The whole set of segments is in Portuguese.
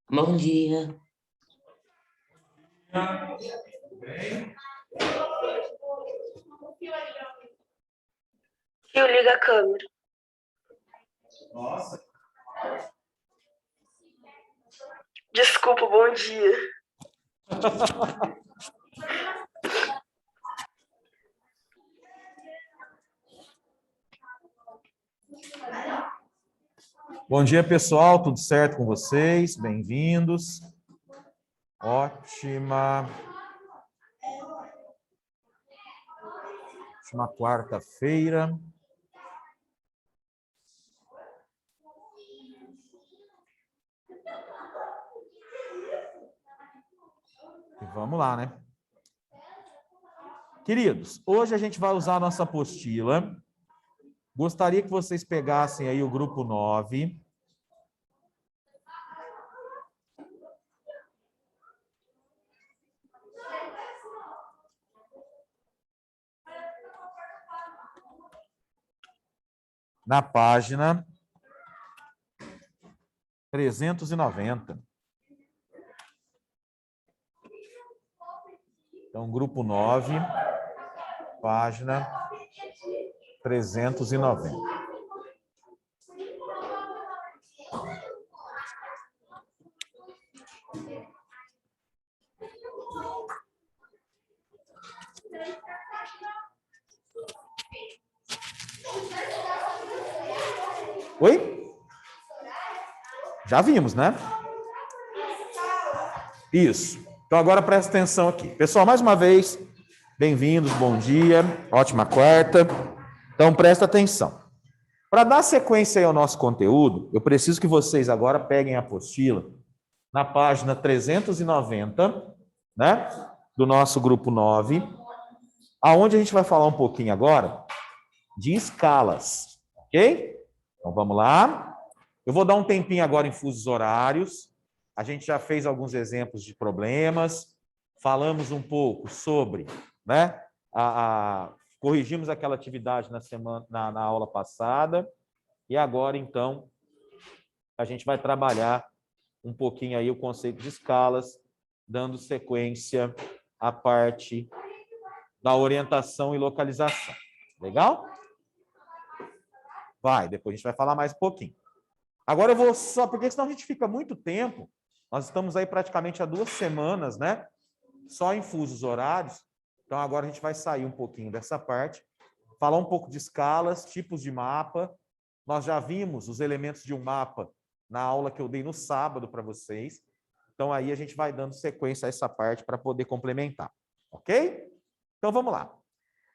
Bom dia. Tio, liga a câmera. Nossa. Desculpa, bom dia. Bom dia, pessoal. Tudo certo com vocês? Bem-vindos. Ótima quarta-feira. E vamos lá, né? Queridos, hoje a gente vai usar a nossa apostila. Gostaria que vocês pegassem aí o grupo 9. Na página 390. Então, grupo 9, página 390. Oi? Já vimos, né? Isso. Então, agora presta atenção aqui. Pessoal, mais uma vez, bem-vindos, bom dia, ótima quarta. Então, presta atenção. Para dar sequência aí ao nosso conteúdo, eu preciso que vocês agora peguem a apostila na página 390, né? Do nosso grupo 9, aonde a gente vai falar um pouquinho agora de escalas, ok? Então, vamos lá. Eu vou dar um tempinho agora em fusos horários. A gente já fez alguns exemplos de problemas, falamos um pouco sobre, né? Corrigimos aquela atividade na aula passada, e agora, então, a gente vai trabalhar um pouquinho aí o conceito de escalas, dando sequência à parte da orientação e localização. Legal? Vai, depois a gente vai falar mais um pouquinho. Agora eu vou só, porque senão a gente fica muito tempo, nós estamos aí praticamente há 2 semanas, né? Só em fusos horários. Então agora a gente vai sair um pouquinho dessa parte, falar um pouco de escalas, tipos de mapa. Nós já vimos os elementos de um mapa na aula que eu dei no sábado para vocês. Então aí a gente vai dando sequência a essa parte para poder complementar. Ok? Então vamos lá.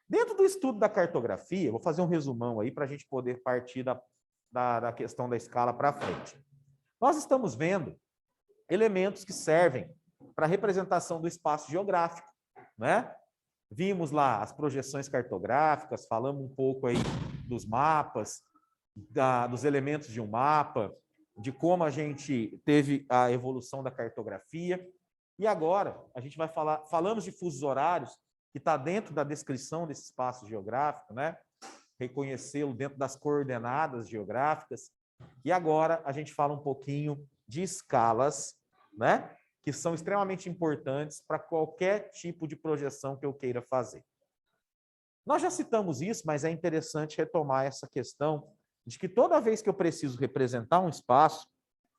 Dentro do estudo da cartografia, vou fazer um resumão aí para a gente poder partir da questão da escala para frente. Nós estamos vendo elementos que servem para a representação do espaço geográfico, né? Vimos lá as projeções cartográficas, falamos um pouco aí dos mapas, dos elementos de um mapa, de como a gente teve a evolução da cartografia. E agora a gente vai falamos de fusos horários, que está dentro da descrição desse espaço geográfico, né? Reconhecê-lo dentro das coordenadas geográficas. E agora a gente fala um pouquinho de escalas, né? Que são extremamente importantes para qualquer tipo de projeção que eu queira fazer. Nós já citamos isso, mas é interessante retomar essa questão de que toda vez que eu preciso representar um espaço,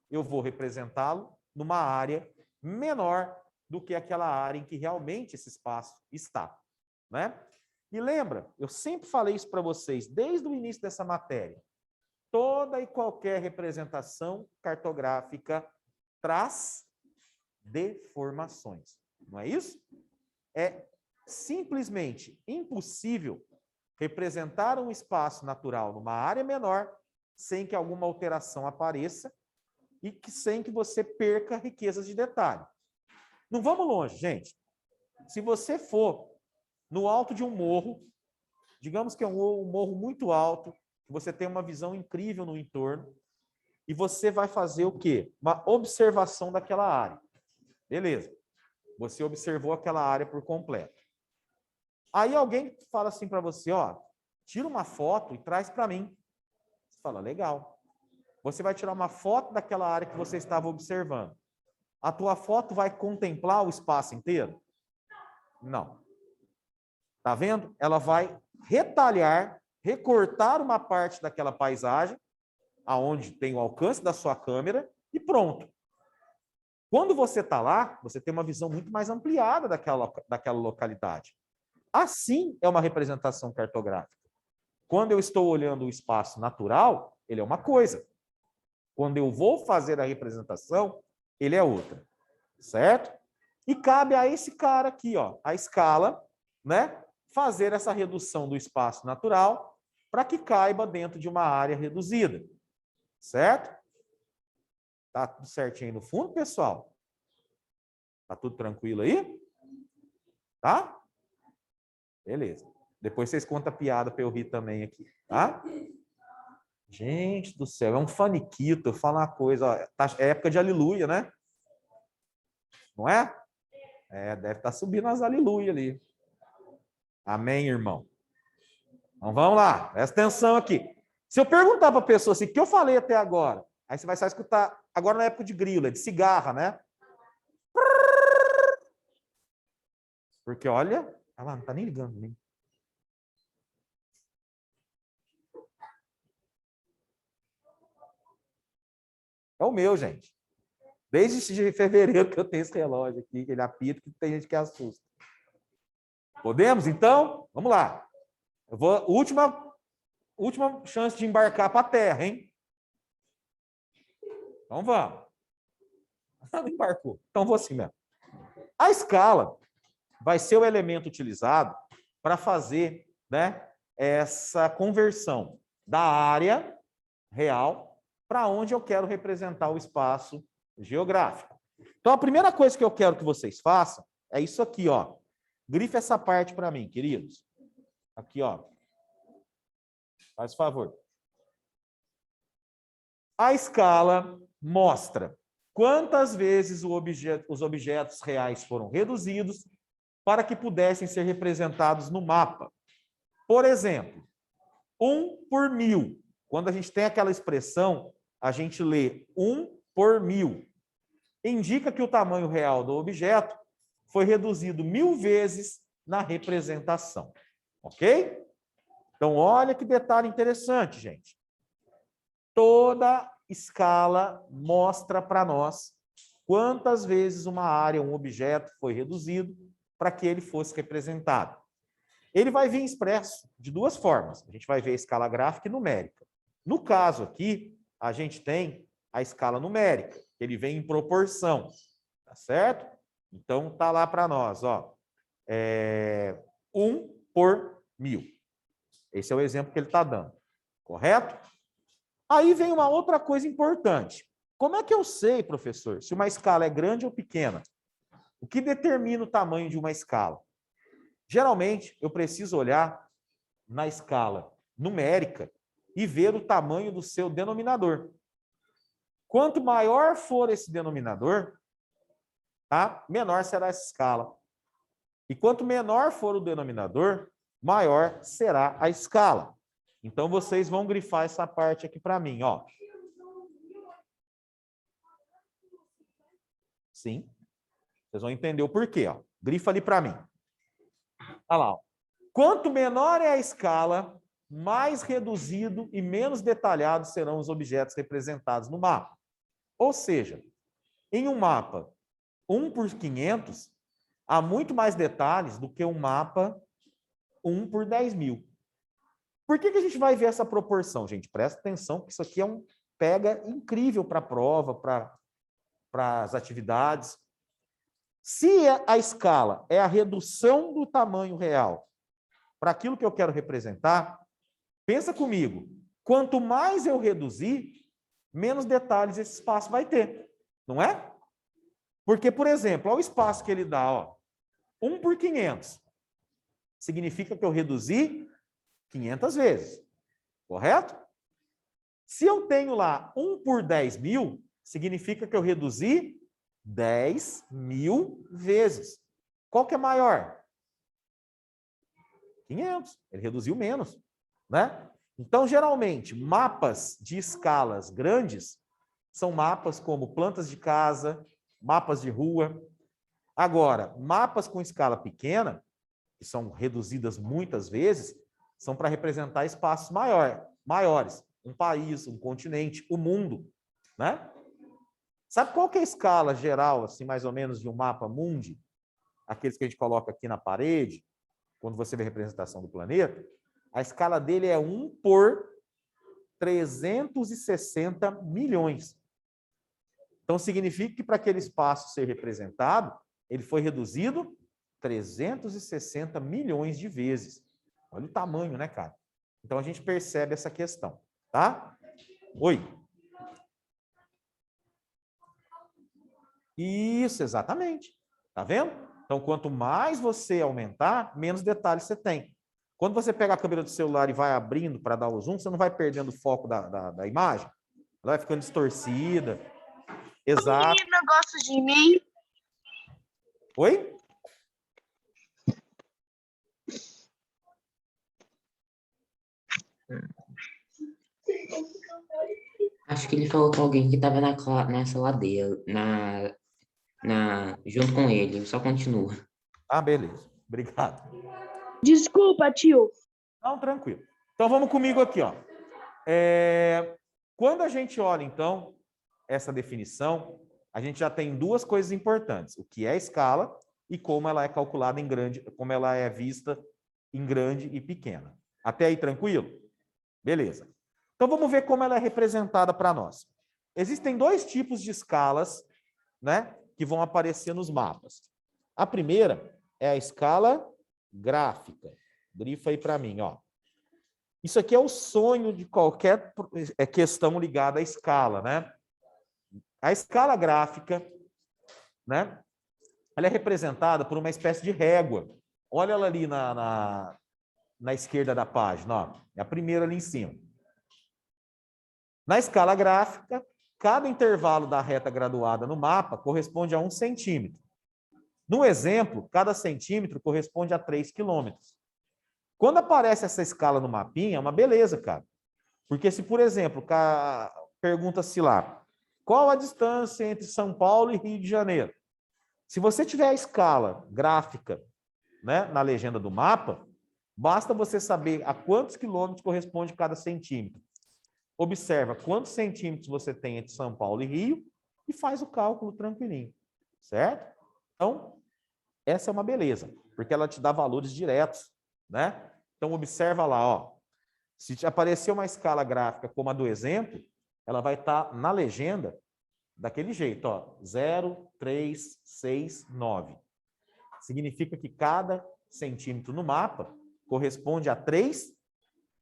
eu vou representá-lo numa área menor do que aquela área em que realmente esse espaço está, né? E lembra, eu sempre falei isso para vocês, desde o início dessa matéria, toda e qualquer representação cartográfica traz deformações, não é isso? É simplesmente impossível representar um espaço natural numa área menor sem que alguma alteração apareça e sem que você perca riquezas de detalhe. Não vamos longe, gente. Se você for no alto de um morro, digamos que é um morro muito alto, que você tem uma visão incrível no entorno, e você vai fazer o quê? Uma observação daquela área. Beleza. Você observou aquela área por completo. Aí alguém fala assim para você, ó, tira uma foto e traz para mim. Você fala, legal. Você vai tirar uma foto daquela área que você estava observando. A tua foto vai contemplar o espaço inteiro? Não. Tá vendo? Ela vai retalhar, recortar uma parte daquela paisagem, aonde tem o alcance da sua câmera, e pronto. Quando você está lá, você tem uma visão muito mais ampliada daquela localidade. Assim é uma representação cartográfica. Quando eu estou olhando o espaço natural, ele é uma coisa. Quando eu vou fazer a representação, ele é outra. Certo? E cabe a esse cara aqui, ó, a escala, né, fazer essa redução do espaço natural para que caiba dentro de uma área reduzida. Certo? Tá tudo certinho aí no fundo, pessoal? Tá tudo tranquilo aí? Tá? Beleza. Depois vocês contam a piada para eu rir também aqui, tá? Gente do céu, é um faniquito. Eu falo uma coisa, ó, é época de aleluia, né? Não é? É, deve estar subindo as aleluia ali. Amém, irmão? Então vamos lá, presta atenção aqui. Se eu perguntar para a pessoa assim, o que eu falei até agora? Aí você vai só escutar, agora na época de grilo, é de cigarra, né? Porque olha, ela não está nem ligando nem. É o meu, gente. Desde fevereiro que eu tenho esse relógio aqui, que ele apita, que tem gente que assusta. Podemos, então? Vamos lá. Eu vou, última chance de embarcar para a Terra, hein? Então vamos. Não embarcou. Então vou assim mesmo. A escala vai ser o elemento utilizado para fazer, né, essa conversão da área real para onde eu quero representar o espaço geográfico. Então, a primeira coisa que eu quero que vocês façam é isso aqui, ó. Grife essa parte para mim, queridos. Aqui, ó. Faz favor. A escala mostra quantas vezes os objetos reais foram reduzidos para que pudessem ser representados no mapa. Por exemplo, 1 por 1000. Quando a gente tem aquela expressão, a gente lê 1 por 1000. Indica que o tamanho real do objeto foi reduzido 1000 vezes na representação. Ok? Então, olha que detalhe interessante, gente. Toda escala mostra para nós quantas vezes uma área, um objeto foi reduzido para que ele fosse representado. Ele vai vir expresso de duas formas. A gente vai ver a escala gráfica e numérica. No caso aqui, a gente tem a escala numérica, que ele vem em proporção, tá certo? Então, tá lá para nós, ó, 1 por 1000. Esse é o exemplo que ele está dando, correto? Aí vem uma outra coisa importante. Como é que eu sei, professor, se uma escala é grande ou pequena? O que determina o tamanho de uma escala? Geralmente, eu preciso olhar na escala numérica e ver o tamanho do seu denominador. Quanto maior for esse denominador, tá? Menor será essa escala. E quanto menor for o denominador, maior será a escala. Então, vocês vão grifar essa parte aqui para mim, ó. Sim. Vocês vão entender o porquê, ó. Grifa ali para mim. Olha lá, ó. Quanto menor é a escala, mais reduzido e menos detalhado serão os objetos representados no mapa. Ou seja, em um mapa 1 por 500, há muito mais detalhes do que um mapa 1 por 10.000. Por que a gente vai ver essa proporção, gente? Presta atenção, que isso aqui é um pega incrível para a prova, para as atividades. Se a escala é a redução do tamanho real para aquilo que eu quero representar, pensa comigo, quanto mais eu reduzir, menos detalhes esse espaço vai ter, não é? Porque, por exemplo, olha o espaço que ele dá, ó, 1 por 500. Significa que eu reduzi 500 vezes, correto? Se eu tenho lá 1 por 10 mil, significa que eu reduzi 10 mil vezes. Qual que é maior? 500. Ele reduziu menos, né? Então, geralmente, mapas de escalas grandes são mapas como plantas de casa, mapas de rua. Agora, mapas com escala pequena, que são reduzidas muitas vezes, são para representar espaços maiores. Um país, um continente, o mundo, né? Sabe qual que é a escala geral, assim, mais ou menos, de um mapa mundi? Aqueles que a gente coloca aqui na parede, quando você vê a representação do planeta. A escala dele é 1 por 360 milhões. Então, significa que para aquele espaço ser representado, ele foi reduzido 360 milhões de vezes. Olha o tamanho, né, cara? Então, a gente percebe essa questão, tá? Oi. Isso, exatamente. Tá vendo? Então, quanto mais você aumentar, menos detalhes você tem. Quando você pega a câmera do celular e vai abrindo para dar o zoom, você não vai perdendo o foco da imagem. Ela vai ficando distorcida. Exato. O menino gosta de mim. Oi? Acho que ele falou com alguém que estava na sala dele, junto com ele. Só continua. Ah, beleza. Obrigado. Desculpa, tio. Não, tranquilo. Então, vamos comigo aqui, ó. Quando a gente olha, então, essa definição, a gente já tem duas coisas importantes. O que é a escala e como ela é calculada em grande, como ela é vista em grande e pequena. Até aí, tranquilo? Beleza. Então, vamos ver como ela é representada para nós. Existem dois tipos de escalas, né, que vão aparecer nos mapas. A primeira é a escala gráfica. Grifa aí para mim, ó. Isso aqui é o sonho de qualquer questão ligada à escala, né? A escala gráfica, né? Ela é representada por uma espécie de régua. Olha ela ali na esquerda da página, ó. É a primeira ali em cima. Na escala gráfica, cada intervalo da reta graduada no mapa corresponde a 1 centímetro. No exemplo, cada centímetro corresponde a 3 quilômetros. Quando aparece essa escala no mapinha, é uma beleza, cara. Porque se, por exemplo, pergunta-se lá, qual a distância entre São Paulo e Rio de Janeiro? Se você tiver a escala gráfica, né, na legenda do mapa, basta você saber a quantos quilômetros corresponde cada centímetro. Observa quantos centímetros você tem entre São Paulo e Rio e faz o cálculo tranquilinho, certo? Então, essa é uma beleza, porque ela te dá valores diretos, né? Então, observa lá, ó. Se te aparecer uma escala gráfica como a do exemplo, ela vai estar na legenda daquele jeito, ó, 0, 3, 6, 9. Significa que cada centímetro no mapa corresponde a 3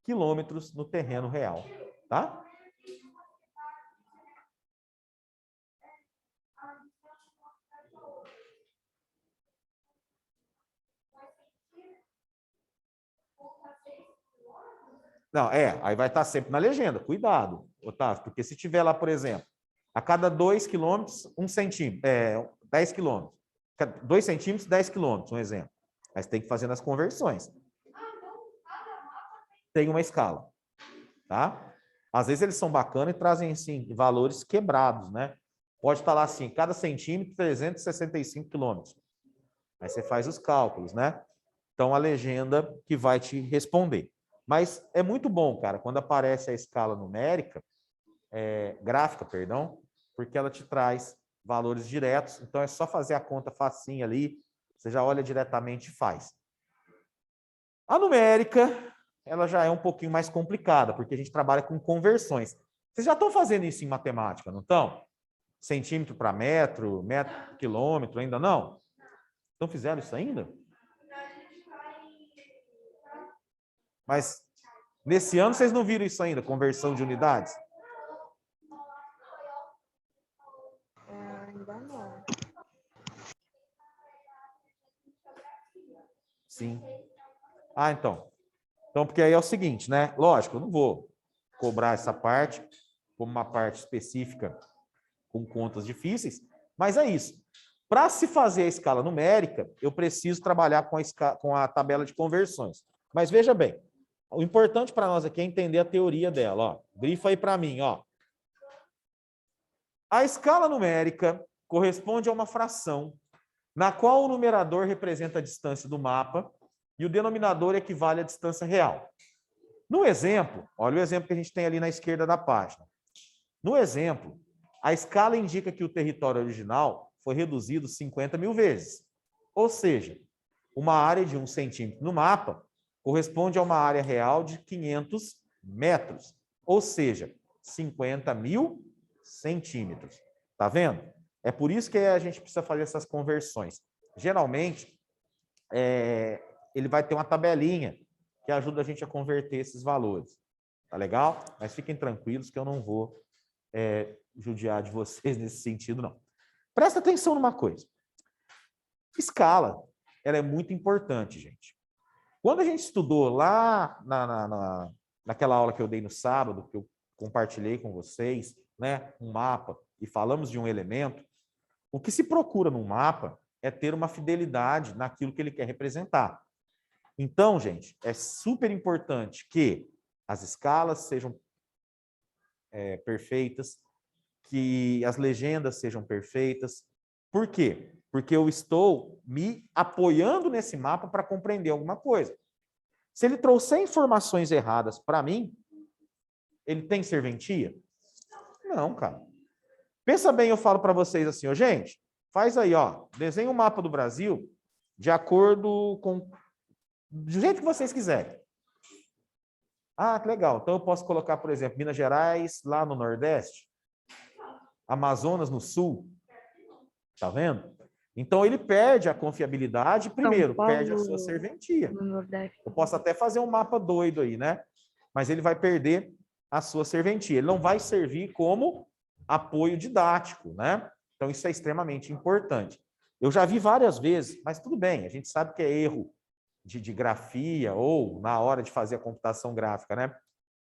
quilômetros no terreno real, tá? Não, aí vai estar sempre na legenda. Cuidado, Otávio, porque se tiver lá, por exemplo, a cada 2 quilômetros, 1 centímetro, 10 quilômetros. 2 centímetros, 10 quilômetros, um exemplo. Mas tem que fazer nas conversões. Tem uma escala, tá? Às vezes eles são bacanas e trazem, assim, valores quebrados, né? Pode estar lá assim, cada centímetro, 365 quilômetros. Aí você faz os cálculos, né? Então, a legenda que vai te responder. Mas é muito bom, cara, quando aparece a escala numérica, gráfica, perdão, porque ela te traz valores diretos. Então, é só fazer a conta facinha ali, você já olha diretamente e faz. A numérica, ela já é um pouquinho mais complicada, porque a gente trabalha com conversões. Vocês já estão fazendo isso em matemática, não estão? Centímetro para metro, metro por quilômetro, ainda não? Não fizeram isso ainda? Mas nesse ano vocês não viram isso ainda, conversão de unidades? Ainda não. Sim. Ah, então. Então, porque aí é o seguinte, né? Lógico, eu não vou cobrar essa parte como uma parte específica com contas difíceis, mas é isso. Para se fazer a escala numérica, eu preciso trabalhar com a tabela de conversões. Mas veja bem, o importante para nós aqui é entender a teoria dela. Ó. Grifa aí para mim. Ó. A escala numérica corresponde a uma fração na qual o numerador representa a distância do mapa e o denominador equivale à distância real. No exemplo, olha o exemplo que a gente tem ali na esquerda da página. No exemplo, a escala indica que o território original foi reduzido 50.000 vezes. Ou seja, uma área de 1 centímetro no mapa corresponde a uma área real de 500 metros. Ou seja, 50.000 centímetros. Tá vendo? É por isso que a gente precisa fazer essas conversões. Geralmente, ele vai ter uma tabelinha que ajuda a gente a converter esses valores. Tá legal? Mas fiquem tranquilos que eu não vou judiar de vocês nesse sentido, não. Presta atenção numa coisa. Escala, ela é muito importante, gente. Quando a gente estudou lá naquela aula que eu dei no sábado, que eu compartilhei com vocês, né, um mapa, e falamos de um elemento, o que se procura num mapa é ter uma fidelidade naquilo que ele quer representar. Então, gente, é super importante que as escalas sejam perfeitas, que as legendas sejam perfeitas. Por quê? Porque eu estou me apoiando nesse mapa para compreender alguma coisa. Se ele trouxer informações erradas para mim, ele tem serventia? Não, cara. Pensa bem, eu falo para vocês assim, ó, gente, faz aí, ó, desenha um mapa do Brasil de acordo com do jeito que vocês quiserem. Ah, que legal. Então eu posso colocar, por exemplo, Minas Gerais lá no Nordeste, Amazonas no Sul. Tá vendo? Então ele perde a confiabilidade, primeiro, perde a sua serventia. Eu posso até fazer um mapa doido aí, né? Mas ele vai perder a sua serventia. Ele não vai servir como apoio didático, né? Então isso é extremamente importante. Eu já vi várias vezes, mas tudo bem, a gente sabe que é erro de grafia ou na hora de fazer a computação gráfica, né?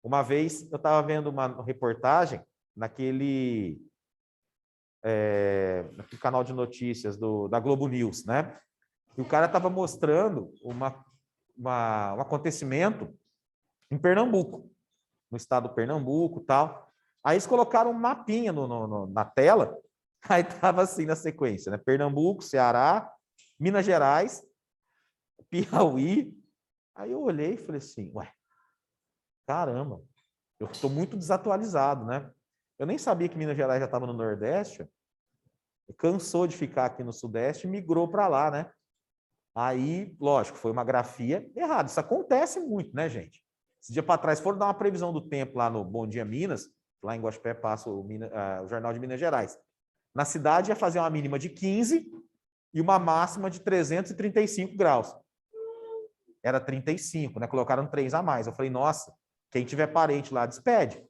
Uma vez eu estava vendo uma reportagem naquele canal de notícias da Globo News, né? E o cara estava mostrando um acontecimento em Pernambuco, no estado do Pernambuco e tal. Aí eles colocaram um mapinha na tela, aí estava assim na sequência, né? Pernambuco, Ceará, Minas Gerais, Piauí. Aí eu olhei e falei assim, ué, caramba, eu estou muito desatualizado, né? Eu nem sabia que Minas Gerais já estava no Nordeste, cansou de ficar aqui no Sudeste e migrou para lá, né? Aí, lógico, foi uma grafia errada. Isso acontece muito, né, gente? Esse dia para trás foram dar uma previsão do tempo lá no Bom Dia Minas, lá em Guaxupé passa o Jornal de Minas Gerais. Na cidade ia fazer uma mínima de 15 e uma máxima de 335 graus. Era 35, né? Colocaram 3 a mais. Eu falei, nossa, quem tiver parente lá, despede.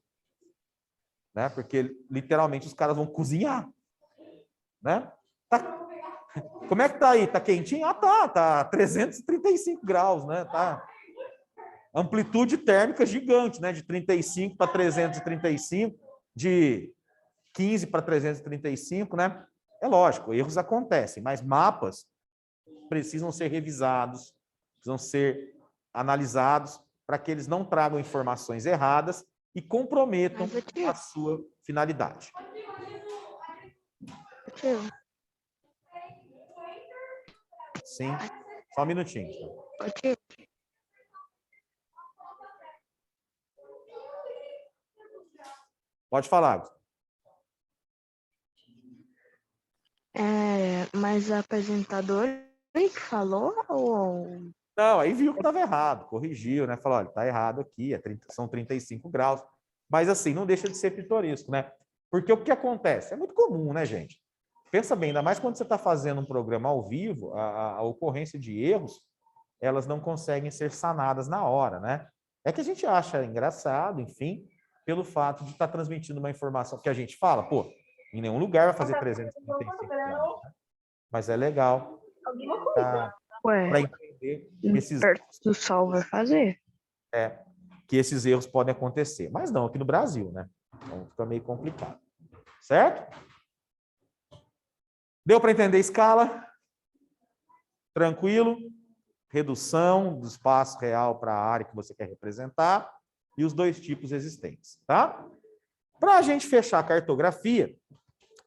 Né? Porque, literalmente, os caras vão cozinhar. Né? Como é que tá aí? Tá quentinho? Ah, tá 335 graus, né? Tá. Amplitude térmica gigante, né? De 35 para 335, de 15 para 335, né? É lógico, erros acontecem, mas mapas precisam ser revisados, precisam ser analisados para que eles não tragam informações erradas e comprometam a sua finalidade. Sim, só um minutinho. Pode falar. Mas o apresentador que falou ou... Não, aí viu que estava errado, corrigiu, né? Falou, olha, está errado aqui, são 35 graus. Mas assim, não deixa de ser pitoresco, né? Porque o que acontece? É muito comum, né, gente? Pensa bem, ainda mais quando você está fazendo um programa ao vivo, a ocorrência de erros, elas não conseguem ser sanadas na hora, né? É que a gente acha engraçado, enfim, pelo fato de estar transmitindo uma informação que a gente fala, pô, em nenhum lugar vai fazer 335 graus, né? Mas é legal para entender esses perto do sol vai fazer. que esses erros podem acontecer. Mas não aqui no Brasil, né? Então fica meio complicado. Certo? Deu para entender a escala? Tranquilo? Redução do espaço real para a área que você quer representar e os dois tipos existentes, tá? Para a gente fechar a cartografia,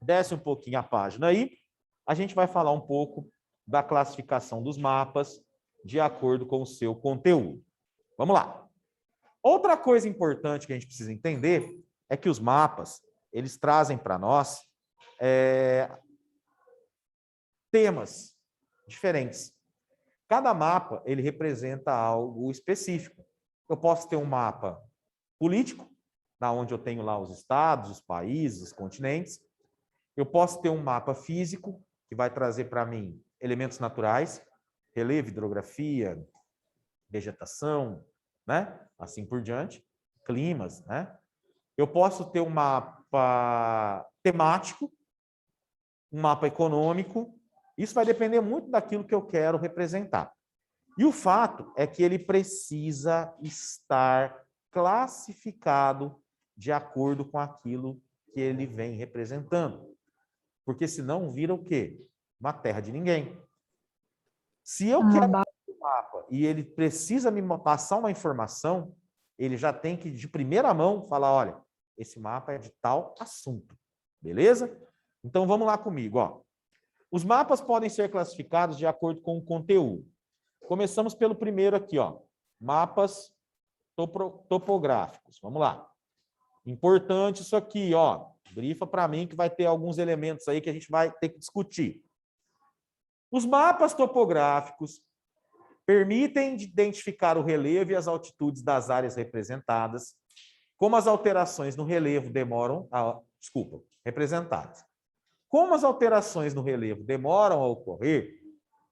desce um pouquinho a página aí, a gente vai falar um pouco da classificação dos mapas de acordo com o seu conteúdo. Vamos lá. Outra coisa importante que a gente precisa entender é que os mapas, eles trazem para nós temas diferentes. Cada mapa, ele representa algo específico. Eu posso ter um mapa político, na onde eu tenho lá os estados, os países, os continentes. Eu posso ter um mapa físico, que vai trazer para mim elementos naturais, relevo, hidrografia, vegetação, né? Assim por diante, climas, né? Eu posso ter um mapa temático, um mapa econômico. Isso vai depender muito daquilo que eu quero representar. E o fato é que ele precisa estar classificado de acordo com aquilo que ele vem representando. Porque senão vira o quê? Uma terra de ninguém. Se eu quero um mapa e ele precisa me passar uma informação, ele já tem que, de primeira mão, falar, olha, esse mapa é de tal assunto. Beleza? Então, vamos lá comigo, ó. Os mapas podem ser classificados de acordo com o conteúdo. Começamos pelo primeiro aqui, ó. Mapas topográficos. Vamos lá. Importante isso aqui, ó. Grifa para mim que vai ter alguns elementos aí que a gente vai ter que discutir. Os mapas topográficos permitem identificar o relevo e as altitudes das áreas representadas, como as alterações no relevo representadas. Como as alterações no relevo demoram a ocorrer,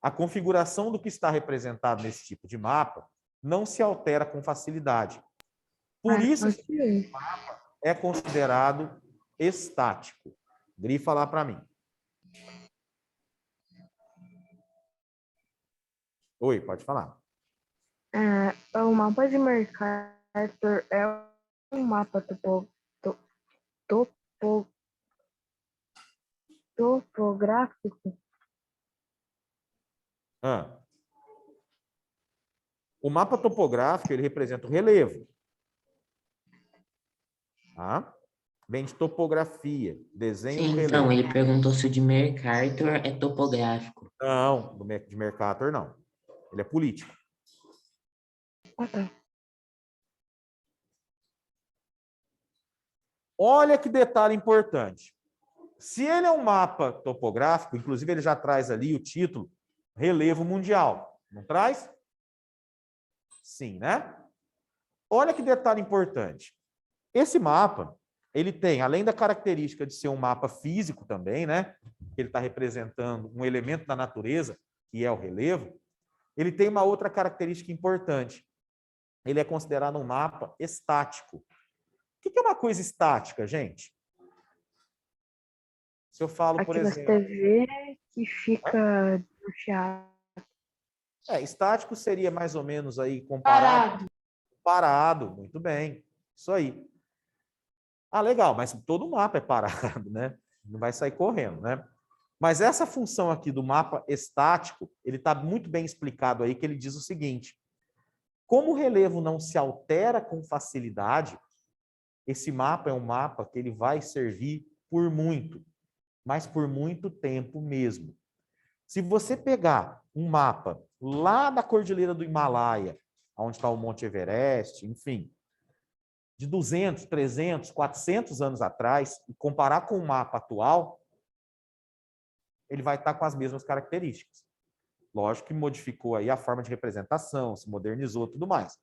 a configuração do que está representado nesse tipo de mapa não se altera com facilidade. Por isso, esse mapa é considerado estático. Grifa lá para mim. Oi, pode falar. O mapa de Mercator é um mapa topográfico? O mapa topográfico, ele representa o relevo. Tá? Vem de topografia, desenho do Sim, relevo. então, ele perguntou se o de Mercator é topográfico. Não, de Mercator não. Ele é político. Olha que detalhe importante. Se ele é um mapa topográfico, inclusive ele já traz ali o título Relevo Mundial. Não traz? Sim, né? Olha que detalhe importante. Esse mapa, ele tem, além da característica de ser um mapa físico também, né? Ele está representando um elemento da natureza, que é o relevo. Ele tem uma outra característica importante. Ele é considerado um mapa estático. O que é uma coisa estática, gente? Se eu falo, por exemplo... Você vê que fica desnorteado. Estático seria mais ou menos aí comparado... Parado, muito bem. Isso aí. Ah, legal, mas todo mapa é parado, né? Não vai sair correndo, né? Mas essa função aqui do mapa estático, ele está muito bem explicado aí, que ele diz o seguinte: como o relevo não se altera com facilidade, esse mapa é um mapa que ele vai servir por muito, mas por muito tempo mesmo. Se você pegar um mapa lá da Cordilheira do Himalaia, onde está o Monte Everest, enfim, de 200, 300, 400 anos atrás, e comparar com o mapa atual, ele vai estar com as mesmas características. Lógico que modificou aí a forma de representação, se modernizou, tudo mais.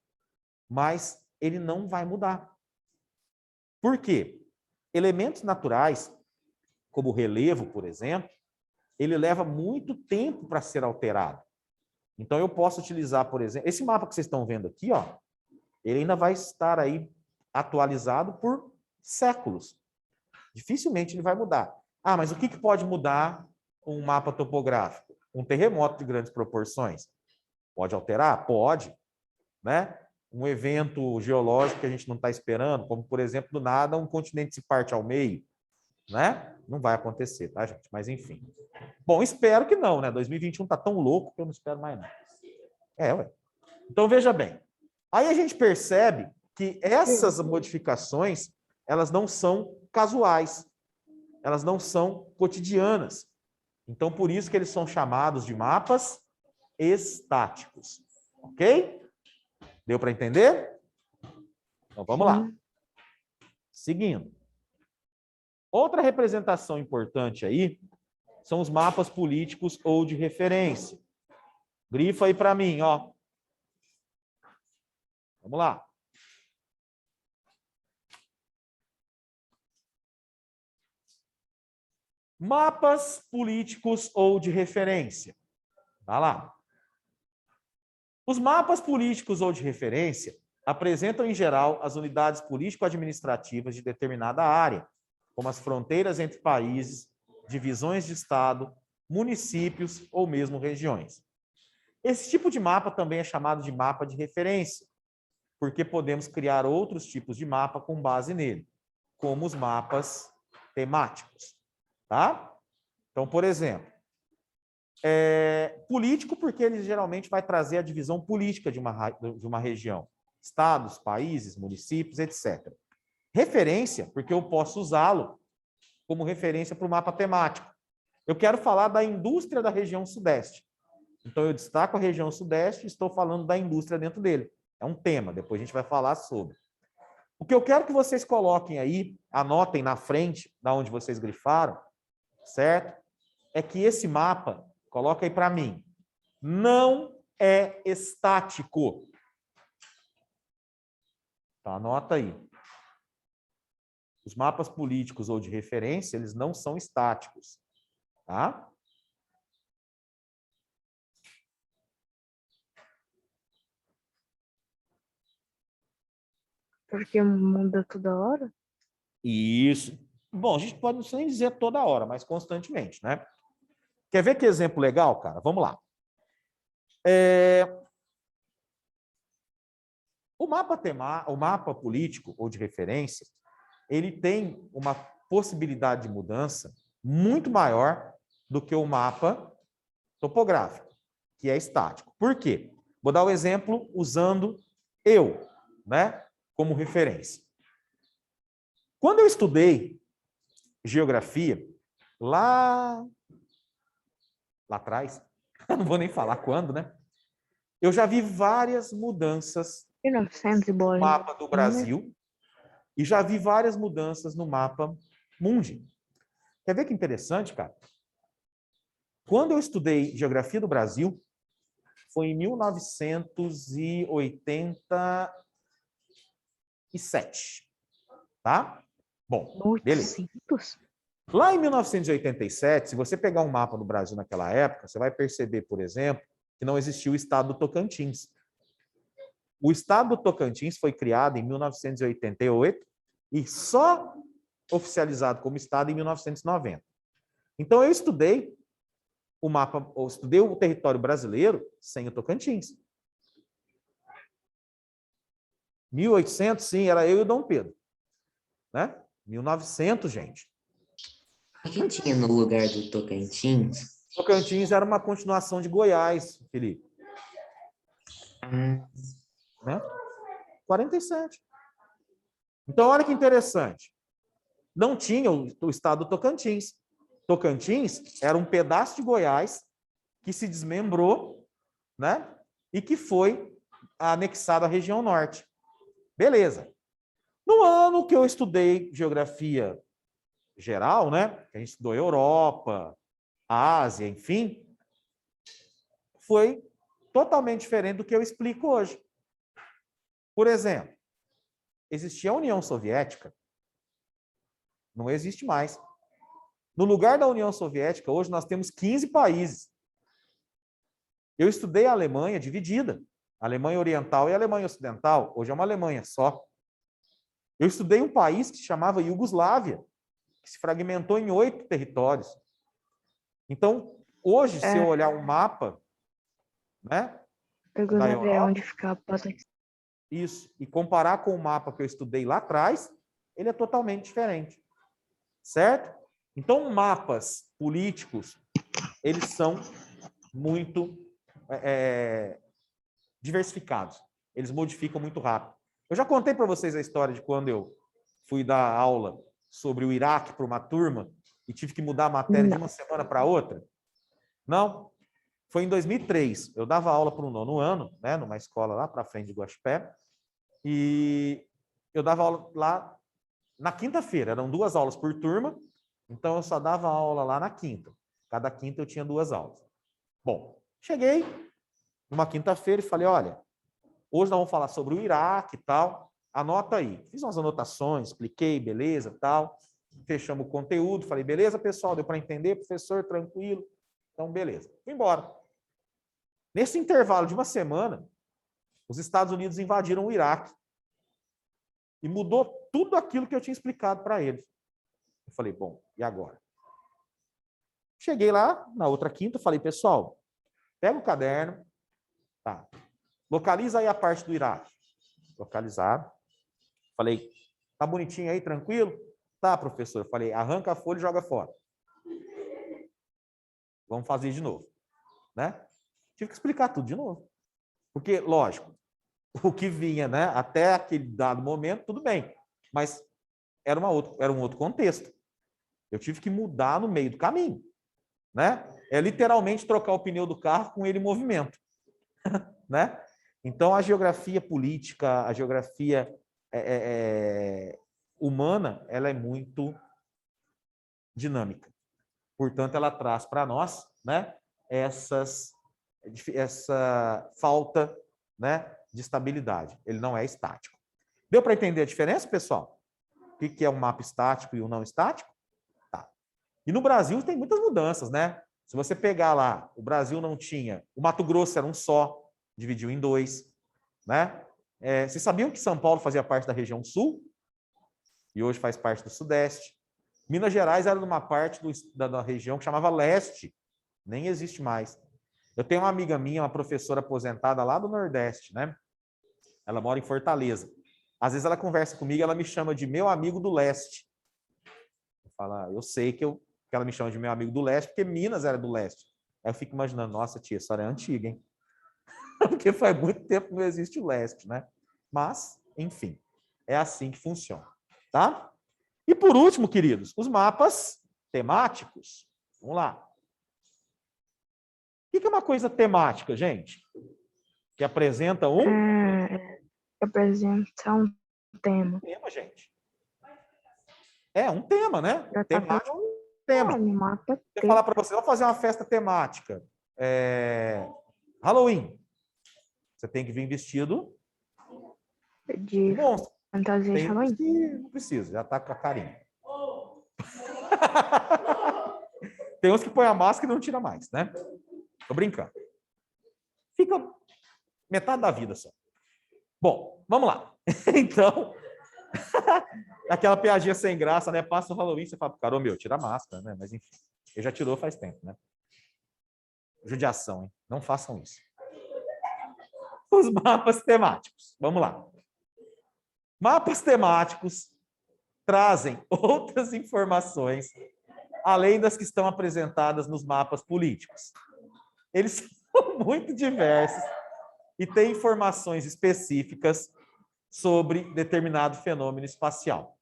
Mas ele não vai mudar. Por quê? Elementos naturais, como o relevo, por exemplo, ele leva muito tempo para ser alterado. Então, eu posso utilizar, por exemplo, esse mapa que vocês estão vendo aqui, ó, ele ainda vai estar aí atualizado por séculos. Dificilmente ele vai mudar. Ah, mas o que pode mudar um mapa topográfico? Um terremoto de grandes proporções. Pode alterar? Pode. Né? um evento geológico que a gente não está esperando, como, por exemplo, do nada, um continente se parte ao meio, né? Não vai acontecer, tá, gente? Mas, enfim. Bom, espero que não, né? 2021 tá tão louco que eu não espero mais nada. Ué. Então, veja bem. Aí a gente percebe que essas modificações, elas não são casuais. Elas não são cotidianas. Então, por isso que eles são chamados de mapas estáticos. Ok? Deu para entender? Então, vamos lá. Seguindo. Outra representação importante aí são os mapas políticos ou de referência. Grifa aí para mim, ó. Vamos lá. Mapas políticos ou de referência. Vai lá. Os mapas políticos ou de referência apresentam, em geral, as unidades político-administrativas de determinada área, como as fronteiras entre países, divisões de Estado, municípios ou mesmo regiões. Esse tipo de mapa também é chamado de mapa de referência, porque podemos criar outros tipos de mapa com base nele, como os mapas temáticos. Tá? Então, por exemplo, político, porque ele geralmente vai trazer a divisão política de uma região, estados, países, municípios, etc. Referência, porque eu posso usá-lo como referência para o mapa temático. Eu quero falar da indústria da região Sudeste. Então, eu destaco a região Sudeste e estou falando da indústria dentro dele. É um tema, depois a gente vai falar sobre. O que eu quero que vocês coloquem aí, anotem na frente, da onde vocês grifaram, certo? É que esse mapa, coloca aí para mim, não é estático. Então, anota aí. Os mapas políticos ou de referência, eles não são estáticos. Tá? Porque muda toda hora? Isso. Bom, a gente pode não nem dizer toda hora, mas constantemente, né? Quer ver que exemplo legal, cara? Vamos lá. O mapa político ou de referência, ele tem uma possibilidade de mudança muito maior do que o mapa topográfico, que é estático. Por quê? Vou dar o exemplo usando eu, né, como referência. Quando eu estudei geografia, lá atrás, não vou nem falar quando, né? Eu já vi várias mudanças 1900 e no bola. mapa do Brasil e já vi várias mudanças no mapa mundi. Quer ver que interessante, cara? Quando eu estudei geografia do Brasil, foi em 1987, tá? Bom, beleza. 800? Lá em 1987, se você pegar um mapa do Brasil naquela época, você vai perceber, por exemplo, que não existia o estado do Tocantins. O estado do Tocantins foi criado em 1988 e só oficializado como estado em 1990. Então, eu estudei o território brasileiro sem o Tocantins. 1800, sim, era eu e o Dom Pedro. Né? 1900, gente. O que tinha no lugar do Tocantins? Tocantins era uma continuação de Goiás, Felipe. Né? 47. Então, olha que interessante. Não tinha o estado do Tocantins. Tocantins era um pedaço de Goiás que se desmembrou, né? E que foi anexado à região norte. Beleza. No ano que eu estudei geografia geral, né? A gente estudou Europa, Ásia, enfim, foi totalmente diferente do que eu explico hoje. Por exemplo, existia a União Soviética, não existe mais. No lugar da União Soviética, hoje nós temos 15 países. Eu estudei a Alemanha dividida, a Alemanha Oriental e a Alemanha Ocidental, hoje é uma Alemanha só. Eu estudei um país que se chamava Iugoslávia, que se fragmentou em 8 territórios. Então, hoje, se eu olhar um mapa, né, da Iugoslávia é Europa, onde fica a Paquistão. Isso. E comparar com o mapa que eu estudei lá atrás, ele é totalmente diferente. Certo? Então, mapas políticos, eles são muito diversificados. Eles modificam muito rápido. Eu já contei para vocês a história de quando eu fui dar aula sobre o Iraque para uma turma e tive que mudar a matéria de uma semana para outra. Não? Foi em 2003. Eu dava aula para o 9º ano, né, numa escola lá para frente de Guaxupé, e eu dava aula lá na quinta-feira. Eram 2 aulas por turma, então eu só dava aula lá na quinta. Cada quinta eu tinha 2 aulas. Bom, cheguei numa quinta-feira e falei, olha, hoje nós vamos falar sobre o Iraque e tal, anota aí. Fiz umas anotações, expliquei, beleza, tal. Fechamos o conteúdo, falei, beleza, pessoal, deu para entender, professor, tranquilo. Então, beleza. Fui embora. Nesse intervalo de uma semana, os Estados Unidos invadiram o Iraque e mudou tudo aquilo que eu tinha explicado para eles. Eu falei, bom, e agora? Cheguei lá, na outra quinta, falei, pessoal, pega o caderno, tá, localiza aí a parte do Iraque. Localizado. Falei, tá bonitinho aí, tranquilo? Tá, professor. Falei, arranca a folha e joga fora. Vamos fazer de novo. Né? Tive que explicar tudo de novo. Porque, lógico, o que vinha, né, até aquele dado momento, tudo bem. Mas era um outro contexto. Eu tive que mudar no meio do caminho. Né? É literalmente trocar o pneu do carro com ele em movimento. Né? Então, a geografia política, a geografia humana, ela é muito dinâmica. Portanto, ela traz para nós, né, essa falta, né, de estabilidade. Ele não é estático. Deu para entender a diferença, pessoal? O que é um mapa estático e um não estático? Tá. E no Brasil tem muitas mudanças, né? Se você pegar lá, o Brasil não tinha... O Mato Grosso era um só, dividiu em 2, né? Vocês sabiam que São Paulo fazia parte da região sul? E hoje faz parte do sudeste. Minas Gerais era uma parte da região que chamava leste. Nem existe mais. Eu tenho uma amiga minha, uma professora aposentada lá do Nordeste, né? Ela mora em Fortaleza. Às vezes ela conversa comigo e ela me chama de meu amigo do leste. Eu sei que ela me chama de meu amigo do leste, porque Minas era do leste. Aí eu fico imaginando, nossa, tia, essa história é antiga, hein? Porque faz muito tempo que não existe o leste, né? Mas, enfim, é assim que funciona, tá? E por último, queridos, os mapas temáticos. Vamos lá. O que é uma coisa temática, gente? Que apresenta Apresenta um tema. tema, gente. É um tema, né? Já tá Temático, tema. mapa Eu falar para você, vamos fazer uma festa temática. Halloween. Você tem que vir vestido de monstro. fantasia de Halloween. Não precisa, já tá com a carinha. Tem uns que põe a máscara e não tira mais, né? Tô brincando. Fica metade da vida só. Bom, vamos lá. Então, aquela piadinha sem graça, né? Passa o Halloween, você fala, cara, meu, tira a máscara, né? Mas enfim, ele já tirou faz tempo, né? Judiação, hein? Não façam isso. Os mapas temáticos. Vamos lá. Mapas temáticos trazem outras informações além das que estão apresentadas nos mapas políticos. Eles são muito diversos e têm informações específicas sobre determinado fenômeno espacial.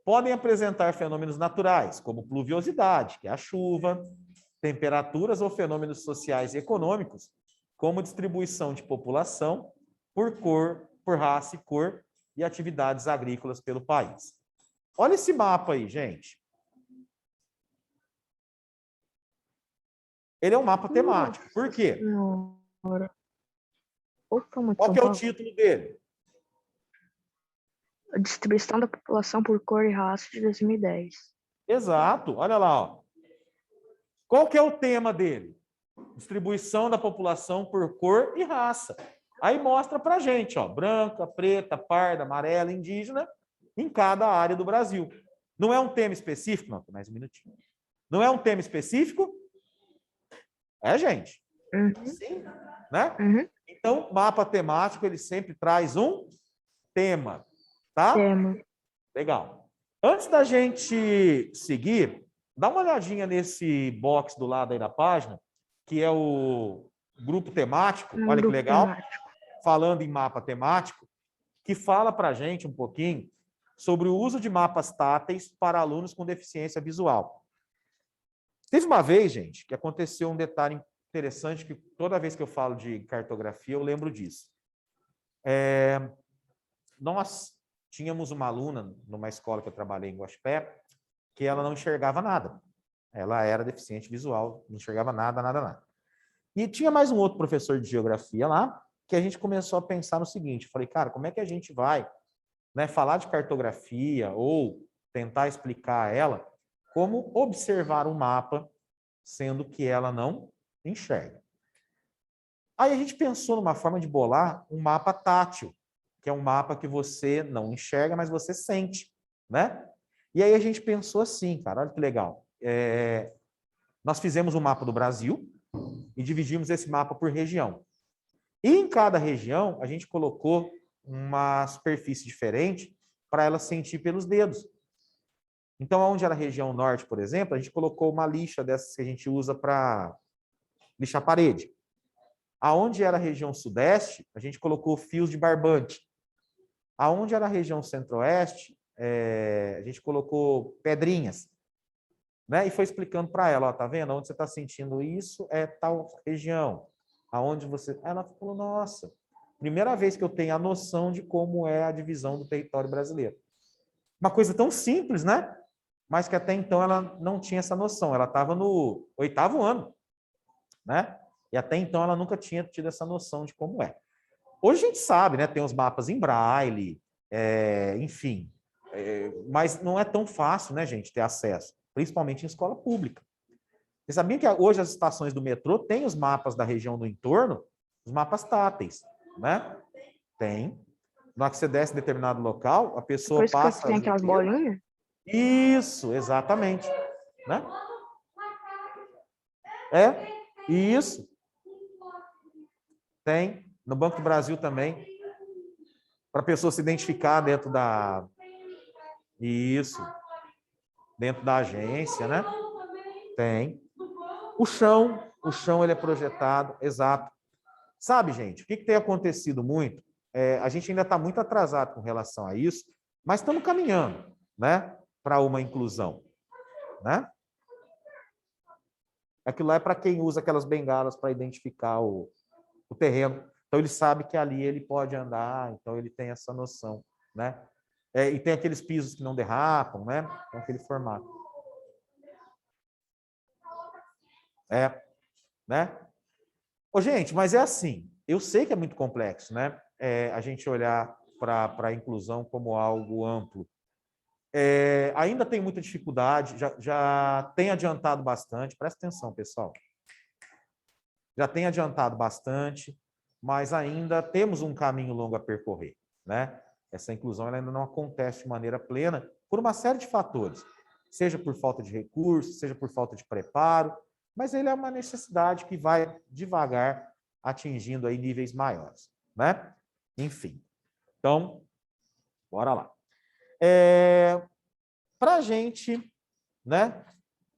Podem apresentar fenômenos naturais, como pluviosidade, que é a chuva, temperaturas ou fenômenos sociais e econômicos, como distribuição de população por cor, por raça e cor, e atividades agrícolas pelo país. Olha esse mapa aí, gente. Ele é um mapa temático. Por quê? Qual que é o título dele? A distribuição da população por cor e raça de 2010. Exato. Olha lá. Ó. Qual que é o tema dele? Distribuição da população por cor e raça. Aí mostra pra gente, ó, branca, preta, parda, amarela, indígena, em cada área do Brasil. Não é um tema específico? Não, mais um minutinho. Não é um tema específico? Gente. Uhum. Sim, né? Uhum. Então, mapa temático, ele sempre traz um tema, tá? Tema. Legal. Antes da gente seguir, dá uma olhadinha nesse box do lado aí da página, que é o grupo temático, Um olha que grupo legal, temático. falando em mapa temático, que fala para a gente um pouquinho sobre o uso de mapas táteis para alunos com deficiência visual. Teve uma vez, gente, que aconteceu um detalhe interessante, que toda vez que eu falo de cartografia, eu lembro disso. Nós tínhamos uma aluna numa escola que eu trabalhei em Guaxupé, que ela não enxergava nada. Ela era deficiente visual, não enxergava nada, nada, nada. E tinha mais um outro professor de geografia lá, que a gente começou a pensar no seguinte, falei, cara, como é que a gente vai, né, falar de cartografia ou tentar explicar a ela como observar um mapa, sendo que ela não enxerga. Aí a gente pensou numa forma de bolar um mapa tátil, que é um mapa que você não enxerga, mas você sente, né? E aí a gente pensou assim, cara, olha que legal. Nós fizemos um mapa do Brasil e dividimos esse mapa por região. E em cada região, a gente colocou uma superfície diferente para ela sentir pelos dedos. Então, onde era a região norte, por exemplo, a gente colocou uma lixa dessas que a gente usa para lixar a parede. Aonde era a região sudeste, a gente colocou fios de barbante. Aonde era a região centro-oeste, a gente colocou pedrinhas. Né? E foi explicando para ela, ó, tá vendo? Onde você está sentindo isso é tal região. Aonde você... Ela falou, nossa, primeira vez que eu tenho a noção de como é a divisão do território brasileiro. Uma coisa tão simples, né? Mas que até então ela não tinha essa noção. Ela estava no 8º ano, né? E até então ela nunca tinha tido essa noção de como é. Hoje a gente sabe, né? Tem os mapas em braille, enfim. Mas não é tão fácil, né, gente, ter acesso, principalmente em escola pública. Você sabia que hoje as estações do metrô têm os mapas da região do entorno, os mapas táteis, né? Tem. Na hora que você desce em determinado local, a pessoa Por isso que passa tem ali o aquelas dedo. bolinhas. Isso, exatamente. Né? Isso. Tem. No Banco do Brasil também. Para a pessoa se identificar dentro da... Isso. Dentro da agência, né? Tem. O chão ele é projetado, exato. Sabe, gente, o que tem acontecido muito? A gente ainda está muito atrasado com relação a isso, mas estamos caminhando, né, para uma inclusão, né? Aquilo lá é para quem usa aquelas bengalas para identificar o terreno. Então ele sabe que ali ele pode andar, então ele tem essa noção, né? E tem aqueles pisos que não derrapam, né? Com aquele formato. Né? Ô, gente, mas é assim, eu sei que é muito complexo, né? A gente olhar para a inclusão como algo amplo. Ainda tem muita dificuldade, já tem adiantado bastante, presta atenção, pessoal. Já tem adiantado bastante, mas ainda temos um caminho longo a percorrer, né? Essa inclusão ela ainda não acontece de maneira plena por uma série de fatores, seja por falta de recursos, seja por falta de preparo, mas ele é uma necessidade que vai devagar atingindo aí níveis maiores, né? Enfim, então, bora lá. Para a gente, né,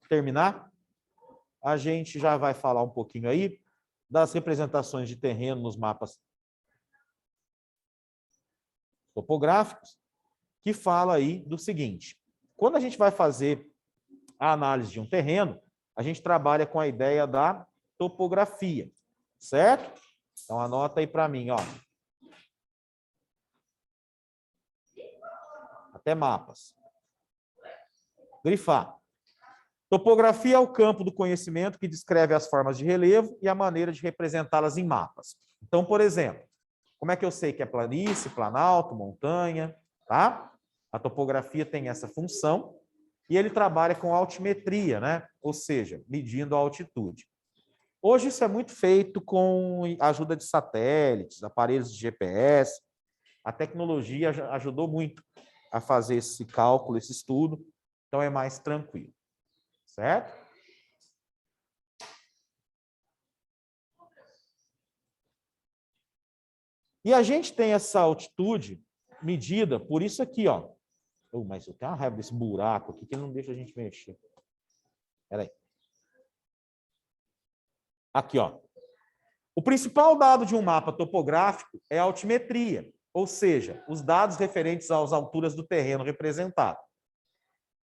terminar, a gente já vai falar um pouquinho aí das representações de terreno nos mapas topográficos, que fala aí do seguinte: quando a gente vai fazer a análise de um terreno, a gente trabalha com a ideia da topografia, certo? Então anota aí para mim, ó. Até mapas. Grifar. Topografia é o campo do conhecimento que descreve as formas de relevo e a maneira de representá-las em mapas. Então, por exemplo, como é que eu sei que é planície, planalto, montanha, tá? A topografia tem essa função e ele trabalha com altimetria, né? Ou seja, medindo a altitude. Hoje isso é muito feito com a ajuda de satélites, aparelhos de GPS. A tecnologia ajudou muito a fazer esse cálculo, esse estudo, então é mais tranquilo. Certo? E a gente tem essa altitude medida por isso aqui, ó. Mas eu tenho uma raiva desse buraco aqui que ele não deixa a gente mexer. Espera aí. Aqui, ó. O principal dado de um mapa topográfico é a altimetria, ou seja, os dados referentes às alturas do terreno representado.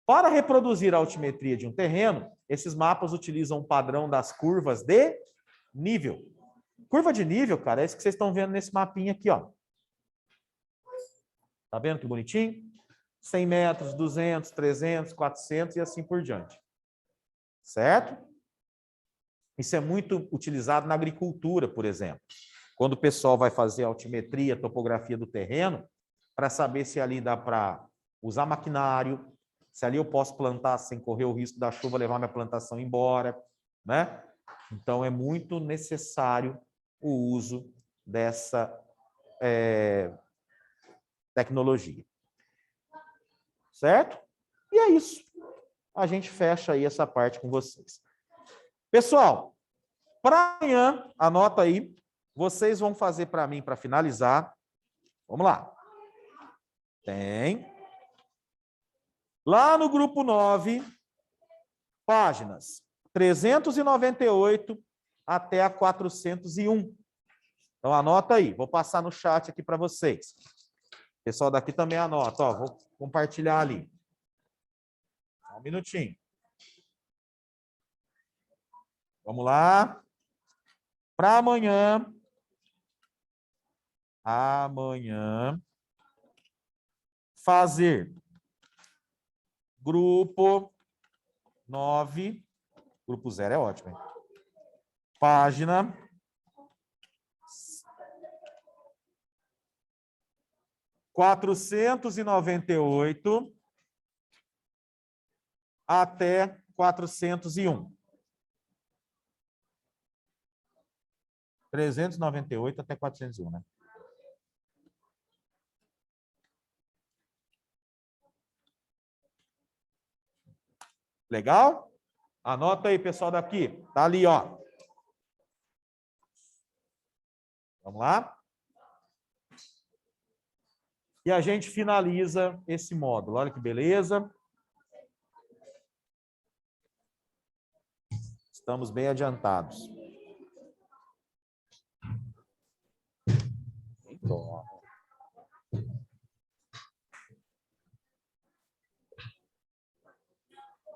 Para reproduzir a altimetria de um terreno, esses mapas utilizam um padrão das curvas de nível. Curva de nível, cara, é isso que vocês estão vendo nesse mapinha aqui, ó. Tá vendo que bonitinho? 100 metros, 200, 300, 400 e assim por diante. Certo? Isso é muito utilizado na agricultura, por exemplo. Quando o pessoal vai fazer altimetria, topografia do terreno, para saber se ali dá para usar maquinário, se ali eu posso plantar sem correr o risco da chuva levar minha plantação embora, né? Então, é muito necessário o uso dessa tecnologia. Certo? E é isso. A gente fecha aí essa parte com vocês. Pessoal, para amanhã, anota aí, vocês vão fazer para mim, para finalizar. Vamos lá. Tem. Lá no grupo 9, páginas 398 até a 401. Então, anota aí. Vou passar no chat aqui para vocês. O pessoal daqui também anota. Ó, vou compartilhar ali. Só um minutinho. Vamos lá. Para amanhã. Fazer grupo 9. Grupo 0 é ótimo, hein? Página 498 até 401. 398 até 401, né? Legal? Anota aí, pessoal daqui. Tá ali, ó. Vamos lá? E a gente finaliza esse módulo. Olha que beleza. Estamos bem adiantados. Então,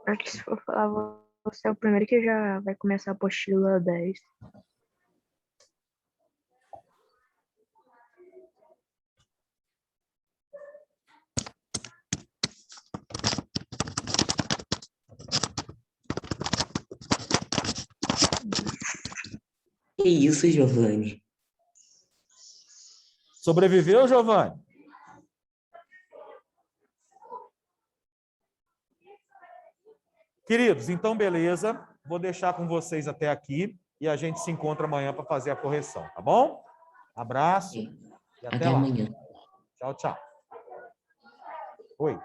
Acho que se for falar, você é o primeiro que já vai começar a apostila 10. Que isso, Giovanni? sobreviveu, Giovanni? Queridos, então beleza. Vou deixar com vocês até aqui e a gente se encontra amanhã para fazer a correção, tá bom? Abraço e Até até lá. amanhã. Tchau, tchau. Oi.